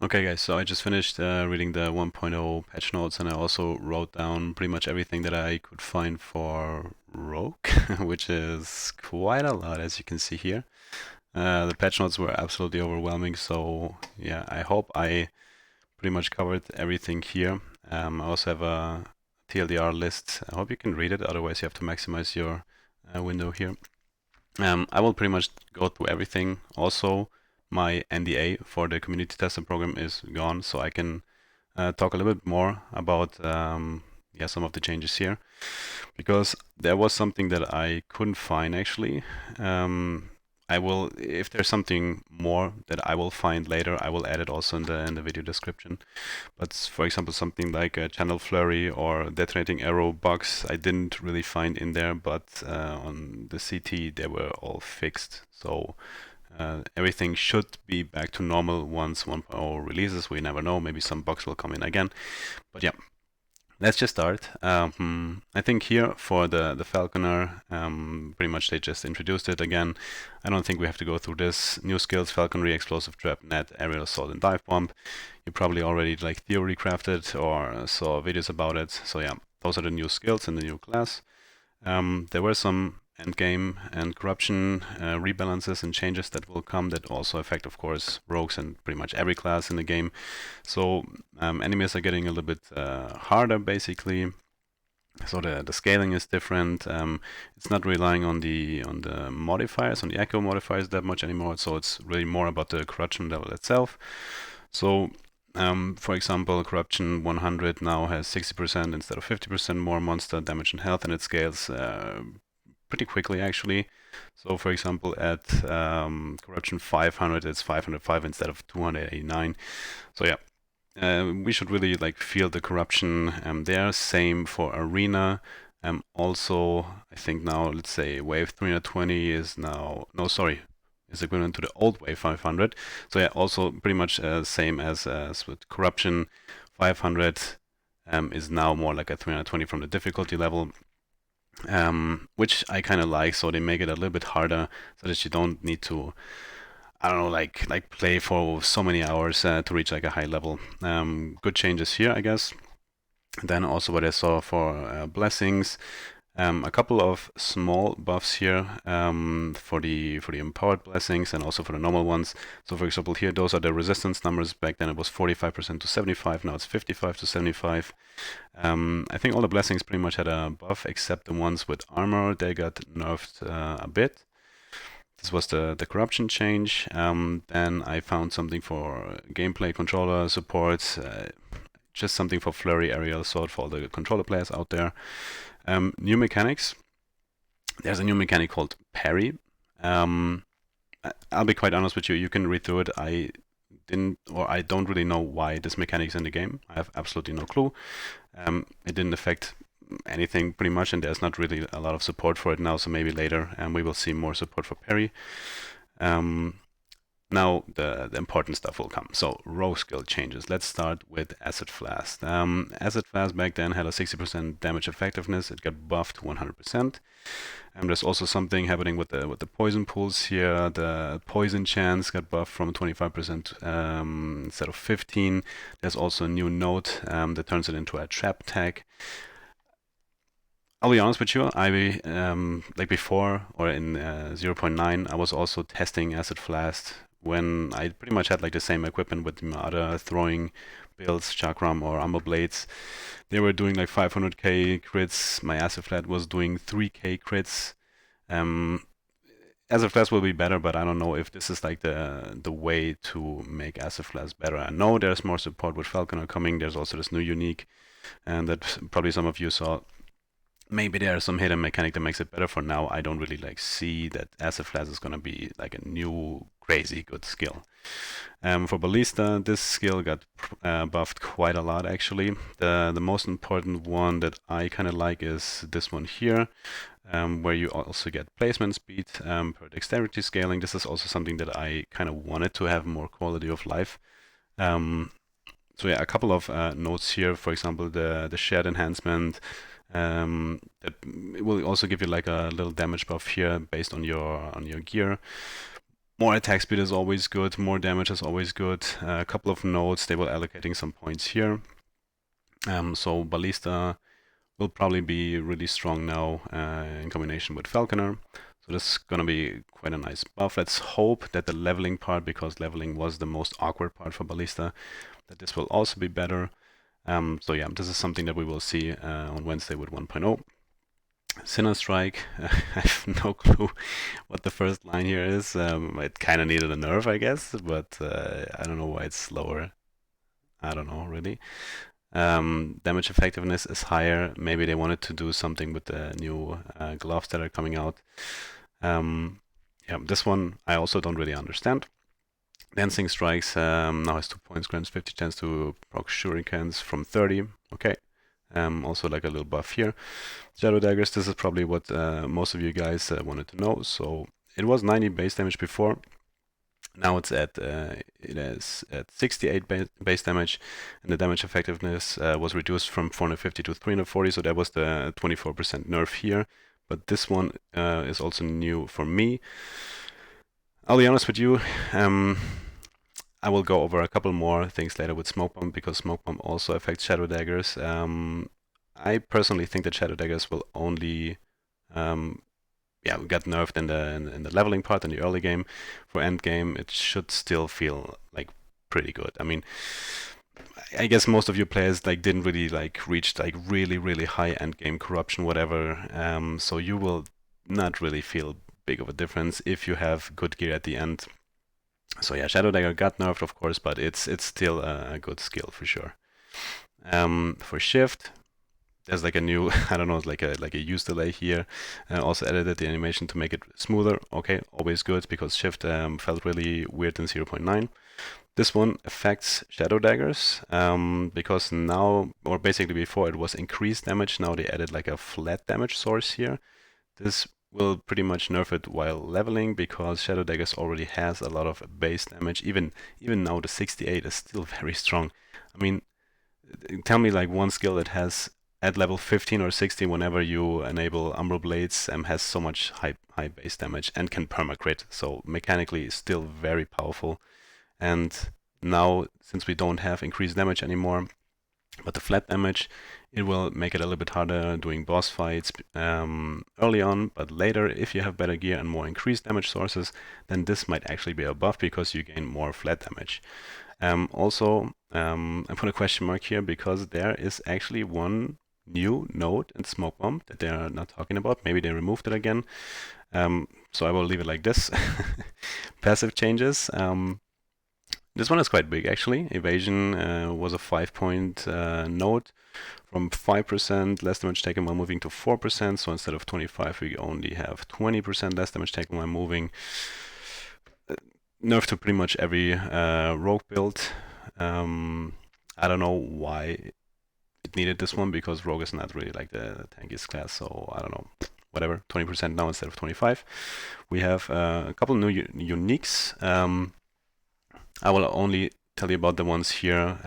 Okay guys, so I just finished reading the 1.0 patch notes and I also wrote down pretty much everything that I could find for Rogue, which is quite a lot as you can see here. The patch notes were absolutely overwhelming, so yeah, I hope I pretty much covered everything here. I also have a TLDR list. I hope you can read it, otherwise you have to maximize your window here. I will pretty much go through everything. Also, my NDA for the community testing program is gone, so I can talk a little bit more about yeah, some of the changes here, because there was something that I couldn't find actually. I will, if there's something more that I will find later, I will add it also in the video description. But for example, something like a channel flurry or detonating arrow bugs, I didn't really find in there, but on the CT they were all fixed. So everything should be back to normal once 1.0 releases. We never know, maybe some bugs will come in again. But yeah, let's just start. I think here for the Falconer, pretty much they just introduced it again. I don't think we have to go through this. New skills: Falconry, Explosive Trap, Net, Aerial Assault, and Dive Bomb. You probably already like theory crafted or saw videos about it. So yeah, those are the new skills in the new class. There were some endgame and corruption rebalances and changes that will come that also affect, of course, rogues and pretty much every class in the game. So enemies are getting a little bit harder, basically. So the scaling is different. It's not relying on the modifiers, on the echo modifiers that much anymore. So it's really more about the corruption level itself. So for example, Corruption 100 now has 60% instead of 50% more monster damage and health, and it scales pretty quickly actually. So for example, at Corruption 500, it's 505 instead of 289. So yeah, we should really like feel the corruption there. Same for Arena. Also, I think now, let's say wave 320 is now, no, sorry, is equivalent to the old wave 500. So yeah, also pretty much same as with corruption. 500 is now more like a 320 from the difficulty level, which I kind of like. So they make it a little bit harder so that you don't need to, I don't know, like play for so many hours to reach like a high level. Good changes here, I guess. Then also what I saw for blessings, a couple of small buffs here for the empowered blessings and also for the normal ones. So for example here, those are the resistance numbers. Back then it was 45% to 75, now it's 55 to 75. I think all the blessings pretty much had a buff except the ones with armor. They got nerfed a bit. This was the corruption change. Then I found something for gameplay controller support, just something for flurry, aerial assault for all the controller players out there. New mechanics. There's a new mechanic called parry. I'll be quite honest with you. You can read through it. I don't really know why this mechanic is in the game. I have absolutely no clue. It didn't affect anything pretty much, and there's not really a lot of support for it now. So maybe later, we will see more support for parry. Now the important stuff will come. So rogue skill changes. Let's start with Acid Flask. Acid Flask back then had a 60% damage effectiveness. It got buffed to 100%. There's also something happening with the poison pools here. The poison chance got buffed from 25% instead of 15. There's also a new node that turns it into a trap tag. I'll be honest with you, I like before or in 0.9, I was also testing Acid Flask when I pretty much had like the same equipment with my other throwing builds, Chakram or Armor Blades. They were doing like 500k crits. My Acid Flask was doing 3k crits. Acid Flask will be better, but I don't know if this is like the way to make Acid Flask better. I know there's more support with Falconer coming. There's also this new unique, and that probably some of you saw. Maybe there's some hidden mechanic that makes it better. For now, I don't really like see that Acid Flask is gonna be like a new crazy good skill. For Ballista, this skill got buffed quite a lot actually. The most important one that I kind of like is this one here, where you also get placement speed per dexterity scaling. This is also something that I kind of wanted to have more quality of life. So yeah, a couple of notes here. For example, the shared enhancement. That will also give you like a little damage buff here based on your gear. More attack speed is always good, more damage is always good. A couple of nodes, they were allocating some points here. So Ballista will probably be really strong now in combination with Falconer. So this is going to be quite a nice buff. Let's hope that the leveling part, because leveling was the most awkward part for Ballista, that this will also be better. So yeah, this is something that we will see on Wednesday with 1.0. Sinner Strike, I have no clue what the first line here is. It kind of needed a nerf, I guess, but I don't know why it's slower. I don't know, really. Damage effectiveness is higher. Maybe they wanted to do something with the new gloves that are coming out. Yeah, this one I also don't really understand. Dancing Strikes now has 2 points, grants 50 chance to proc shurikens from 30. Okay. Also like a little buff here. Shadow Daggers, this is probably what most of you guys wanted to know. So it was 90 base damage before. Now it's at 68 base damage, and the damage effectiveness was reduced from 450 to 340, so that was the 24% nerf here. But this one is also new for me. I'll be honest with you, I will go over a couple more things later with Smoke Bomb, because Smoke Bomb also affects Shadow Daggers. I personally think that Shadow Daggers will only got nerfed in the leveling part in the early game. For end game, it should still feel like pretty good. I mean, I guess most of your players like didn't really like reach like really high end game corruption, whatever. So you will not really feel big of a difference if you have good gear at the end. So yeah, Shadow Dagger got nerfed, of course, but it's still a good skill for sure. For shift, there's like a new, I don't know, like a use delay here. Also edited the animation to make it smoother. Okay, always good, because shift felt really weird in 0.9. This one affects Shadow Daggers, because now, or basically before, it was increased damage. Now they added like a flat damage source here. This will pretty much nerf it while leveling, because Shadow Daggers already has a lot of base damage. Even now the 68 is still very strong. I mean, tell me like one skill that has at level 15 or 60, whenever you enable Umbral Blades, has so much high base damage and can perma-crit. So mechanically still very powerful. And now, since we don't have increased damage anymore, but the flat damage, it will make it a little bit harder doing boss fights early on, but later, if you have better gear and more increased damage sources, then this might actually be a buff, because you gain more flat damage. Also, I put a question mark here because there is actually one new node in Smoke Bomb that they are not talking about. Maybe they removed it again. So I will leave it like this. Passive changes. This one is quite big actually. Evasion was a 5-point node. From 5% less damage taken while moving to 4%. So instead of 25, we only have 20% less damage taken while moving. Nerf to pretty much every rogue build. I don't know why it needed this one, because rogue is not really like the tankiest class, so I don't know. Whatever, 20% now instead of 25. We have a couple new uniques. I will only tell you about the ones here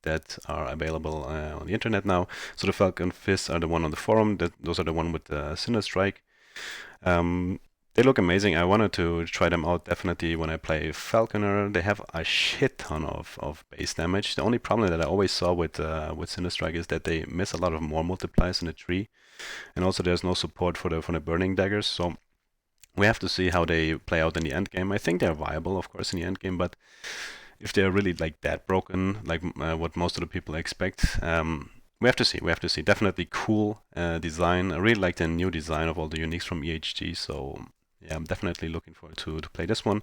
that are available on the internet now. So the Falcon Fists are the one on the forum. Those are the one with the Sinner Strike. They look amazing. I wanted to try them out definitely when I play Falconer. They have a shit ton of base damage. The only problem that I always saw with Sinner Strike is that they miss a lot of more multipliers in the tree, and also there's no support for the burning daggers. So we have to see how they play out in the end game. I think they're viable, of course, in the end game, but if they're really like that broken, like what most of the people expect, we have to see. We have to see. Definitely cool design. I really like the new design of all the uniques from EHG. So yeah, I'm definitely looking forward to play this one.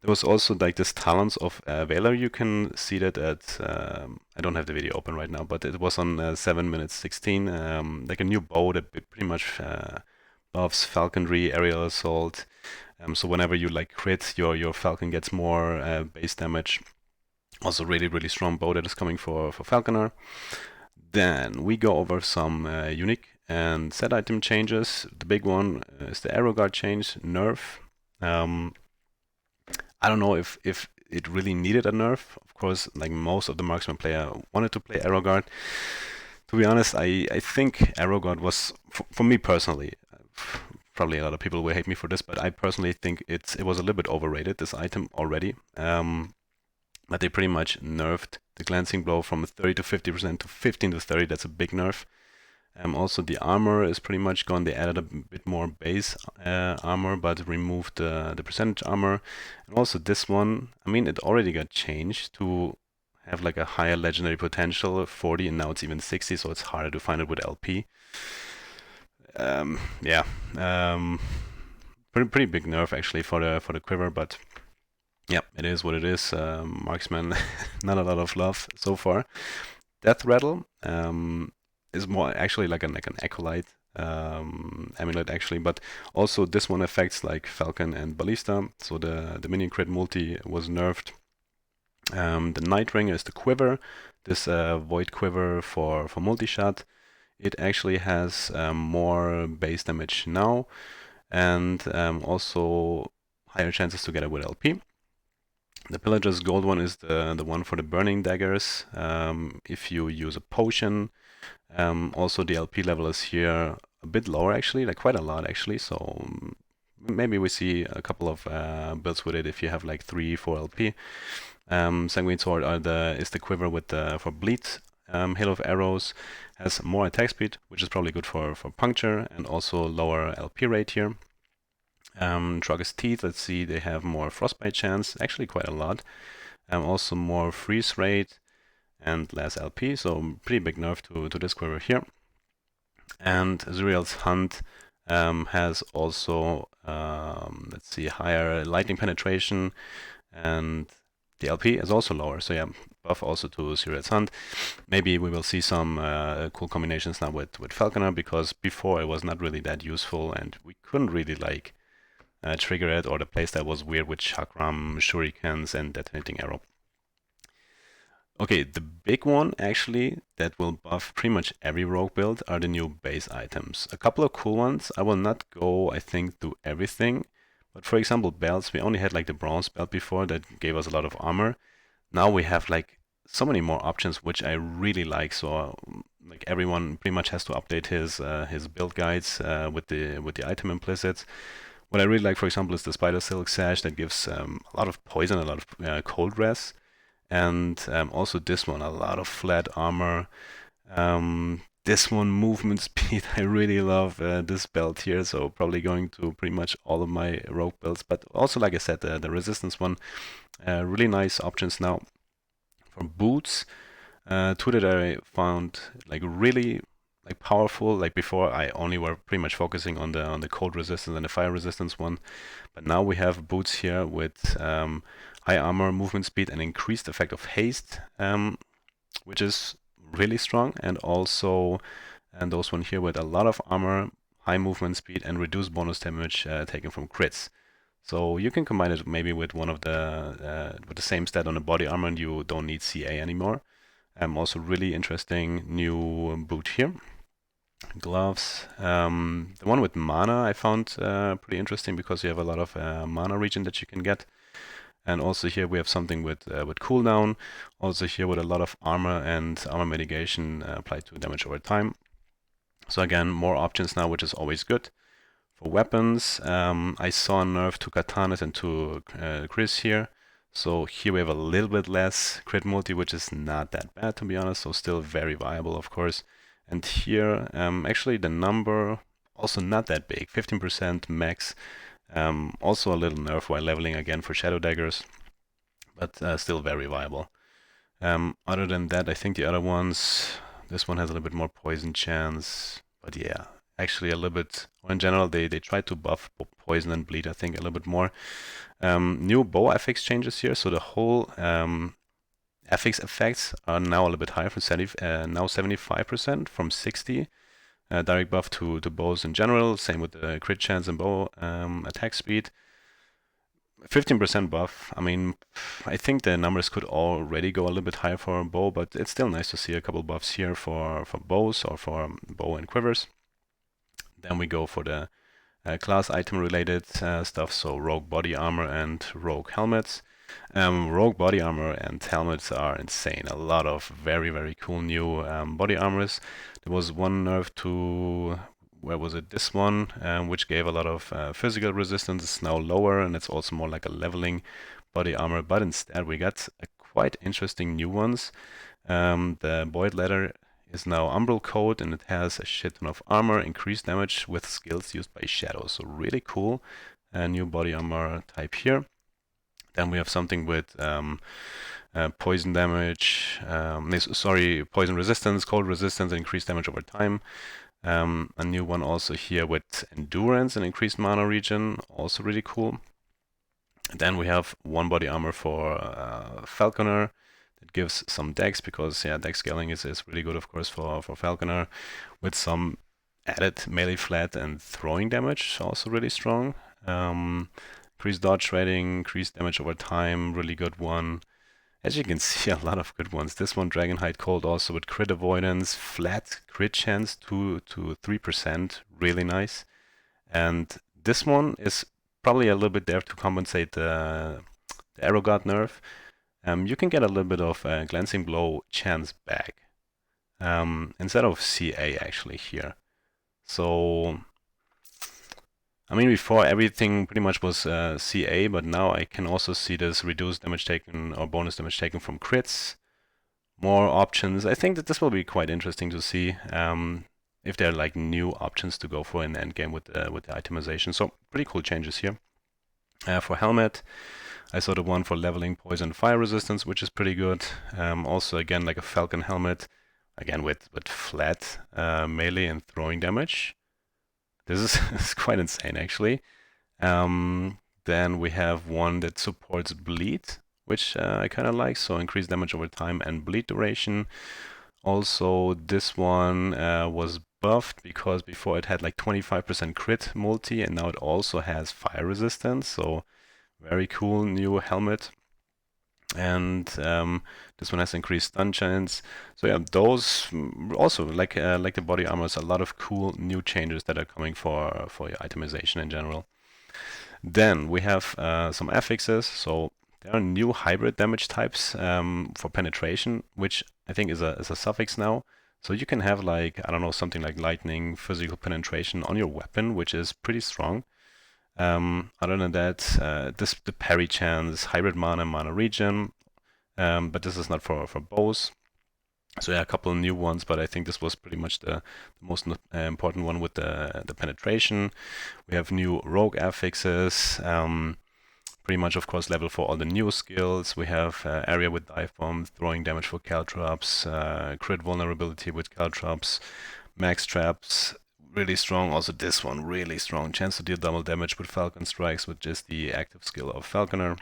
There was also like this Talons of Valor. You can see that at, I don't have the video open right now, but it was on 7 minutes 16. Like a new bow that pretty much buffs falconry, aerial assault. So whenever you like crit, your falcon gets more base damage. Also really strong bow that is coming for Falconer. Then we go over some unique and set item changes. The big one is the arrow guard change, nerf. I don't know if it really needed a nerf. Of course, like most of the marksman player wanted to play arrow guard. To be honest, I think arrow guard was, for me personally, probably a lot of people will hate me for this, but I personally think it was a little bit overrated, this item already. But they pretty much nerfed the glancing blow from 30 to 50% to 15 to 30. That's a big nerf. Also, the armor is pretty much gone. They added a bit more base armor, but removed the percentage armor. And also this one, I mean, it already got changed to have like a higher legendary potential of 40, and now it's even 60, so it's harder to find it with LP. Yeah, pretty big nerf actually for the quiver, but yeah, it is what it is. Marksman, not a lot of love so far. Death Rattle is more actually like an acolyte amulet actually, but also this one affects like Falcon and Ballista. So the minion crit multi was nerfed. The Night Ring is the quiver, this void quiver for multi-shot. It actually has more base damage now, and also higher chances to get it with LP. The Pillager's Gold one is the one for the burning daggers. If you use a potion, also the LP level is here a bit lower actually, like quite a lot actually. So maybe we see a couple of builds with it if you have like 3-4 LP. Sanguine Sword is the quiver with for bleed. Hail of Arrows has more attack speed, which is probably good for puncture, and also lower LP rate here. Trogger's Teeth, let's see, they have more frostbite chance, actually quite a lot. Also more freeze rate and less LP, so pretty big nerf to this quiver here. And Zuriel's Hunt has also, let's see, higher lightning penetration, and the LP is also lower, so yeah, buff also to Zuriel's Hunt. Maybe we will see some cool combinations now with Falconer, because before it was not really that useful, and we couldn't really like trigger it, or the playstyle was weird with Chakram, Shurikens, and Detonating Arrow. Okay, the big one actually that will buff pretty much every rogue build are the new base items. A couple of cool ones. I will not go, I think, through everything. But for example, belts, we only had like the bronze belt before that gave us a lot of armor. Now we have like so many more options, which I really like. So like everyone pretty much has to update his build guides with the item implicits. What I really like, for example, is the Spider Silk Sash that gives a lot of poison, a lot of cold res. And also this one, a lot of flat armor. This one, movement speed. I really love this belt here, so probably going to pretty much all of my rogue builds. But also, like I said, the resistance one, really nice options now. For boots, two that I found like really like powerful. Like before, I only were pretty much focusing on the cold resistance and the fire resistance one, but now we have boots here with high armor, movement speed, and increased effect of haste, which is really strong. And also, and those one here with a lot of armor, high movement speed, and reduced bonus damage taken from crits. So you can combine it maybe with one of with the same stat on the body armor, and you don't need CA anymore. Also really interesting new boot here. Gloves. The one with mana I found pretty interesting because you have a lot of mana regen that you can get. And also here we have something with cooldown. Also here with a lot of armor and armor mitigation applied to damage over time. So again, more options now, which is always good. For weapons, I saw a nerf to katanas and to Chris here. So here we have a little bit less crit multi, which is not that bad to be honest. So still very viable, of course. And here, actually the number also not that big, 15% max. Also a little nerf while leveling again for Shadow Daggers, but still very viable. Other than that, I think the other ones, this one has a little bit more poison chance, but yeah, actually a little bit, or in general, they try to buff poison and bleed, I think, a little bit more. New bow affix changes here, so the whole affix effects are now a little bit higher, now 75% from 60. Direct buff to bows in general, same with the crit chance and bow attack speed. 15% buff. I mean, I think the numbers could already go a little bit higher for bow, but it's still nice to see a couple buffs here for bows or for bow and quivers. Then we go for the class item related stuff, so rogue body armor and rogue helmets. Rogue body armor and helmets are insane. A lot of very, very cool new body armors. There was one nerf to where was it? This one, which gave a lot of physical resistance, is now lower, and it's also more like a leveling body armor. But instead, we got quite interesting new ones. The Void Ladder is now Umbral Code, and it has a shit ton of armor, increased damage with skills used by shadows. So really cool. A new body armor type here. Then we have something with poison damage, poison resistance, cold resistance, and increased damage over time. A new one also here with endurance and increased mana regen, also really cool. And then we have one body armor for Falconer that gives some dex, because dex scaling is really good, of course, for Falconer, with some added melee flat and throwing damage, also really strong. Increased dodge rating, increased damage over time, really good one. As you can see, a lot of good ones. This one, Dragonhide Cold, also with crit avoidance, flat crit chance 2 to 3%, really nice. And this one is probably a little bit there to compensate the Arrow God nerf. You can get a little bit of Glancing Blow chance back instead of CA actually here. So I mean, before everything pretty much was CA, but now I can also see this reduced damage taken or bonus damage taken from crits. More options. I think that this will be quite interesting to see if there are like new options to go for in the endgame with the itemization. So pretty cool changes here. For helmet, I saw the one for leveling poison fire resistance, which is pretty good. Also, again, like a falcon helmet, again with flat melee and throwing damage. This is quite insane, actually. Then we have one that supports bleed, which I kind of like, so increased damage over time and bleed duration. Also, this one was buffed because before it had like 25% crit multi, and now it also has fire resistance, so very cool new helmet. And this one has increased stun chance. So yeah, those also like the body armors, a lot of cool new changes that are coming for your itemization in general. Then we have some affixes. So there are new hybrid damage types for penetration, which I think is a suffix now. So you can have like, I don't know, something like lightning, physical penetration on your weapon, which is pretty strong. Other than that, the parry chance, hybrid mana regen, but this is not for bows. So yeah, a couple of new ones, but I think this was pretty much the most important one with the penetration. We have new rogue affixes, pretty much, of course, level for all the new skills. We have area with dive bomb, throwing damage for caltrops, crit vulnerability with caltrops, max traps, really strong. Also this one, really strong. Chance to deal double damage with falcon strikes, which is the active skill of falconer.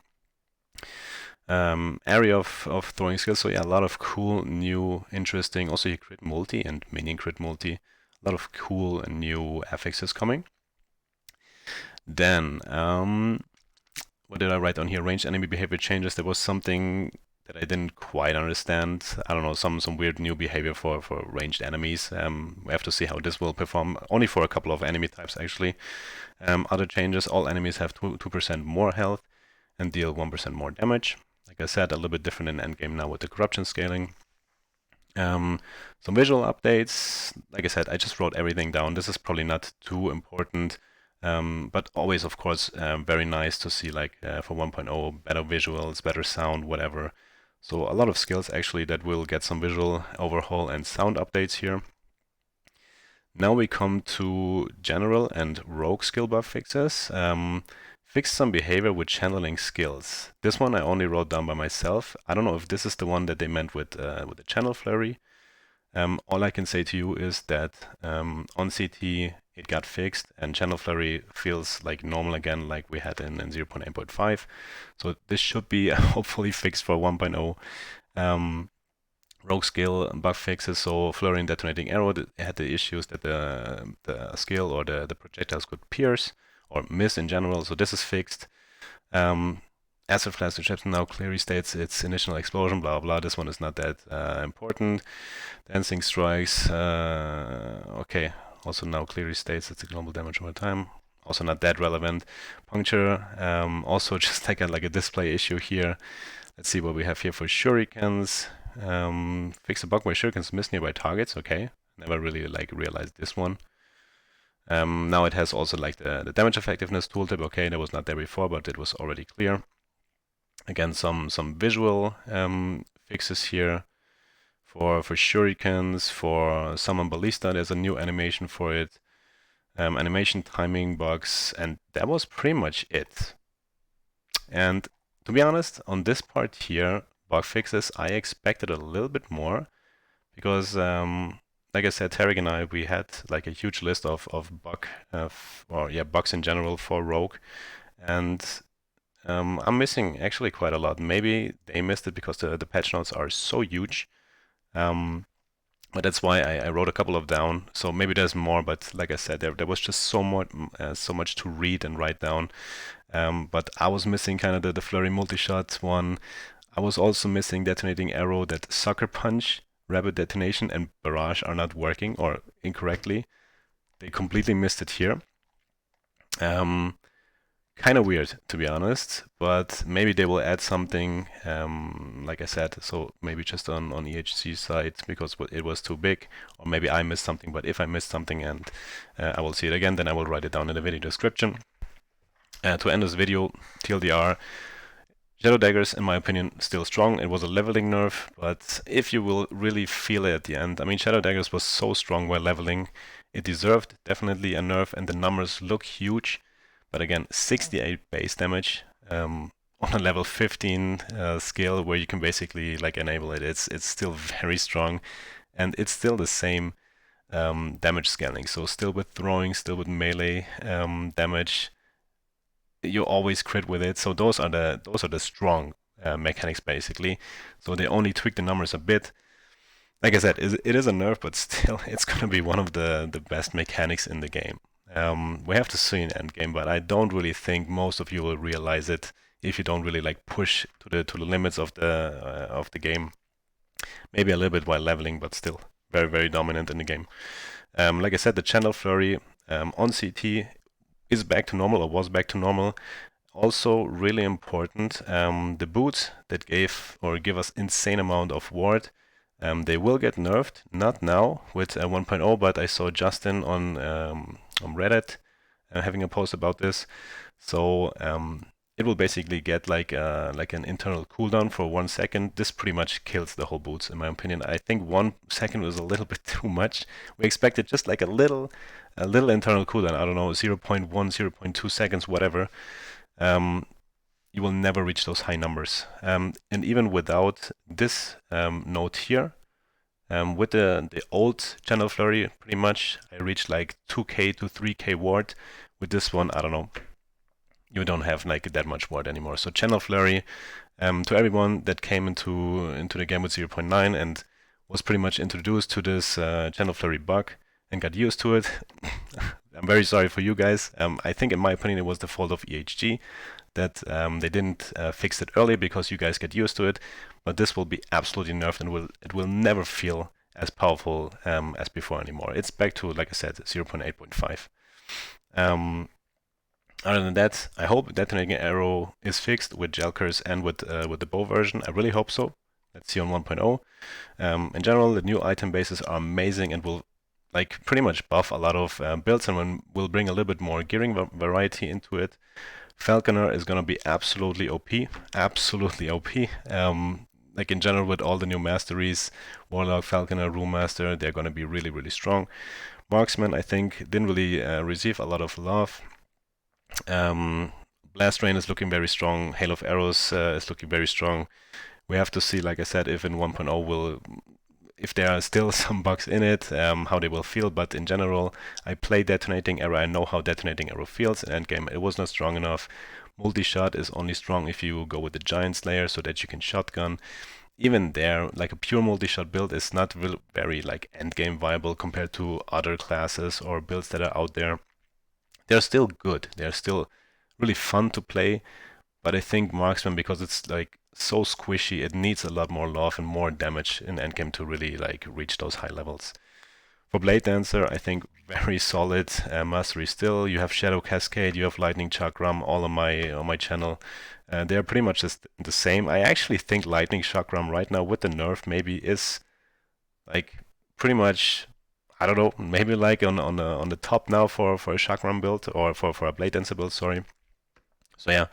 Area of throwing skills. So yeah, a lot of cool, new, interesting. Also, you crit multi and minion crit multi. A lot of cool and new affixes coming. Then, what did I write on here? Ranged enemy behavior changes. There was something that I didn't quite understand. I don't know, some weird new behavior for ranged enemies. We have to see how this will perform. Only for a couple of enemy types, actually. Other changes: all enemies have 2% more health and deal 1% more damage. Like I said, a little bit different in endgame now with the corruption scaling. Some visual updates. Like I said, I just wrote everything down. This is probably not too important, but always, of course, very nice to see, like for 1.0, better visuals, better sound, whatever. So a lot of skills actually that will get some visual overhaul and sound updates here. Now we come to general and rogue skill buff fixes. Fix some behavior with channeling skills. This one I only wrote down by myself. I don't know if this is the one that they meant with the channel flurry. All I can say to you is that on CT it got fixed, and channel flurry feels like normal again, like we had in 0.8.5. So this should be hopefully fixed for 1.0. Rogue skill bug fixes, so flurry and detonating arrow had the issues that the skill or the projectiles could pierce or miss in general, so this is fixed. Acid flash reception now clearly states its initial explosion, blah blah. This one is not that important. Dancing strikes, okay, also now clearly states it's a global damage over time. Also not that relevant. Puncture, also just like a display issue here. Let's see what we have here for shurikens. Fix a bug where shurikens miss nearby targets. Okay, never really realized this one. Now it has also like the damage effectiveness tooltip. Okay, that was not there before, but it was already clear. Again, some visual fixes here for shurikens, for summon ballista. There's a new animation for it. Animation timing bugs, and that was pretty much it. And to be honest, on this part here, bug fixes, I expected a little bit more because, like I said, Tarek and I, we had like a huge list of bugs in general for Rogue, and I'm missing actually quite a lot. Maybe they missed it because the patch notes are so huge. But that's why I wrote a couple of down. So maybe there's more, but like I said, there was just so much to read and write down. But I was missing kind of the flurry multi-shot one. I was also missing detonating arrow, that sucker punch, rapid detonation, and barrage are not working or incorrectly. They completely missed it here. Kind of weird, to be honest, but maybe they will add something, like I said, so maybe just on EHC side because it was too big, or maybe I missed something, but if I missed something and I will see it again, then I will write it down in the video description. To end this video, TLDR, Shadow Daggers, in my opinion, still strong. It was a leveling nerf, but if you will really feel it at the end, I mean, Shadow Daggers was so strong while leveling, it deserved definitely a nerf, and the numbers look huge. But again, 68 base damage on a level 15 skill where you can basically like enable it. It's still very strong, and it's still the same damage scaling. So still with throwing, still with melee damage, you always crit with it. So those are the strong mechanics basically. So they only tweak the numbers a bit. Like I said, it is a nerf, but still, it's gonna be one of the best mechanics in the game. We have to see in Endgame, but I don't really think most of you will realize it if you don't really like push to the limits of the game. Maybe a little bit while leveling, but still very dominant in the game. Like I said, the channel flurry on CT is back to normal or was back to normal. Also really important, the boots that give us insane amount of ward. They will get nerfed, not now with 1.0, but I saw Justin on Reddit having a post about this. So it will basically get like an internal cooldown for 1 second. This pretty much kills the whole boots, in my opinion. I think 1 second was a little bit too much. We expected just like a little internal cooldown. I don't know, 0.1, 0.2 seconds, whatever. You will never reach those high numbers. And even without this node here, with the old channel flurry, pretty much I reached like 2k to 3k ward. With this one, I don't know. You don't have like that much ward anymore. So channel flurry, to everyone that came into the game with 0.9 and was pretty much introduced to this channel flurry bug and got used to it. I'm very sorry for you guys. I think, in my opinion, it was the fault of EHG that they didn't fix it early because you guys get used to it. But this will be absolutely nerfed, and it will never feel as powerful as before anymore. It's back to, like I said, 0.8.5. Other than that, I hope detonating arrow is fixed with gel curse and with the bow version. I really hope so. Let's see on 1.0. In general, the new item bases are amazing and will like pretty much buff a lot of builds, and will bring a little bit more gearing variety into it. Falconer is gonna be absolutely OP, absolutely OP. Like in general with all the new masteries, Warlock, Falconer, Rune Master, they're gonna be really strong. Marksman, I think, didn't really receive a lot of love. Blast Rain is looking very strong. Hail of Arrows is looking very strong. We have to see, like I said, if in 1.0 if there are still some bugs in it, how they will feel. But in general, I play Detonating Arrow. I know how Detonating Arrow feels in endgame. It was not strong enough. Multi-shot is only strong if you go with the Giant Slayer so that you can shotgun. Even there, like a pure multi-shot build is not very like endgame viable compared to other classes or builds that are out there. They're still good. They're still really fun to play. But I think Marksman, because it's like so squishy, it needs a lot more love and more damage in endgame to really like reach those high levels. For Blade Dancer, I think very solid mastery still. You have Shadow Cascade, you have Lightning Chakram, all on my channel. They're pretty much just the same. I actually think Lightning Chakram right now with the nerf maybe is like pretty much I don't know, maybe like on the top now for a chakram build or for a blade dancer build. Sorry. So yeah,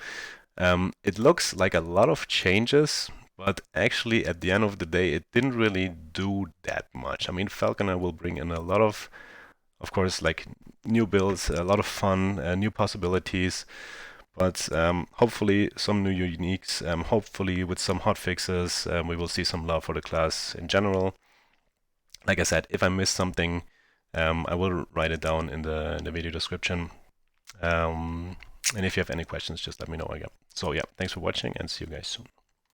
it looks like a lot of changes, but actually at the end of the day, it didn't really do that much. I mean, Falconer will bring in a lot of course, like new builds, a lot of fun, new possibilities. But hopefully some new uniques. Hopefully with some hot fixes, we will see some love for the class in general. Like I said, if I missed something, I will write it down in the video description. And if you have any questions, just let me know again. So yeah, thanks for watching and see you guys soon.